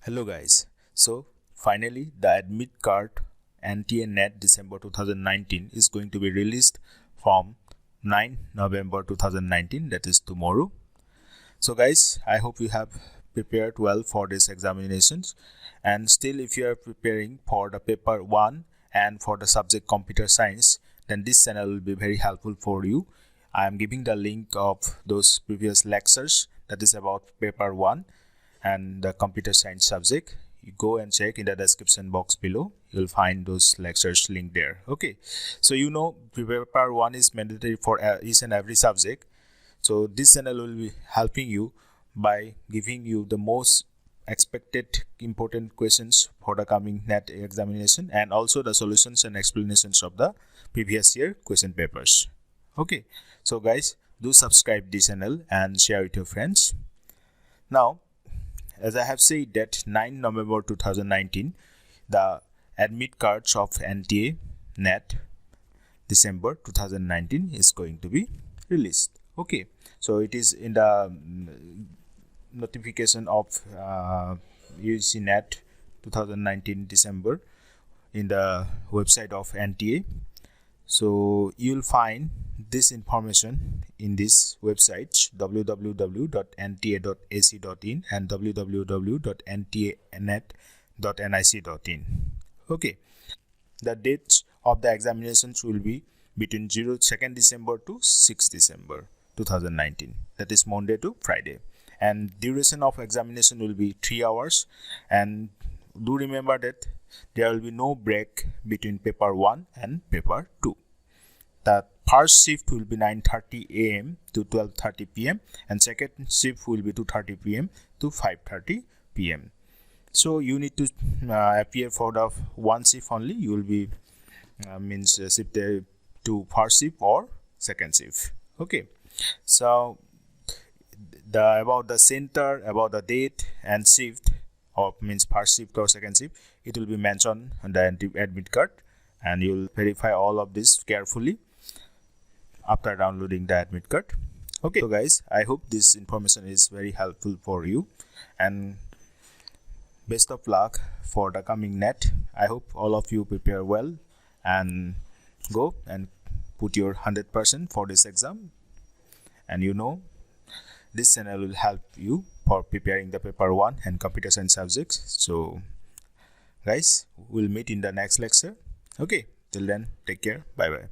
Hello guys, so finally the admit card NTA NET December 2019 is going to be released from 9 November 2019, that is tomorrow. So guys, I hope you have prepared well for these examinations, and still if you are preparing for the paper 1 and for the subject computer science, then this channel will be very helpful for you. I am giving the link of those previous lectures that is about paper 1 and the computer science subject. You go and check in the description box below, you'll find those lectures link there. Okay, so you know paper 1 is mandatory for each and every subject. So this channel will be helping you by giving you the most expected important questions for the coming NET examination, and also the solutions and explanations of the previous year question papers. Okay, so guys, do subscribe this channel and share with your friends. Now, as I have said that 9 November 2019, the admit cards of NTA NET December 2019 is going to be released. Okay, so it is in the notification of UGC NET 2019 December in the website of NTA. So you'll find this information in this website www.nta.ac.in and www.ntanet.nic.in. Okay, the dates of the examinations will be between 2nd December to 6th December 2019, that is Monday to Friday, and duration of examination will be 3 hours. And do remember that there will be no break between paper 1 and paper 2. The first shift will be 9:30 a.m. to 12:30 p.m. and second shift will be 2:30 p.m. to 5:30 p.m. So you need to appear for the one shift only. You will be shifted to first shift or second shift. Okay, so about the center, about the date and shift, or first shift or second shift, it will be mentioned on the admit card, and you will verify all of this carefully after downloading the admit card. Okay, so guys, I hope this information is very helpful for you, and best of luck for the coming NET. I hope all of you prepare well and go and put your 100% for this exam. And you know, this channel will help you for preparing the paper 1 and computer science subjects. So guys, we'll meet in the next lecture. Okay, till then, take care. Bye bye.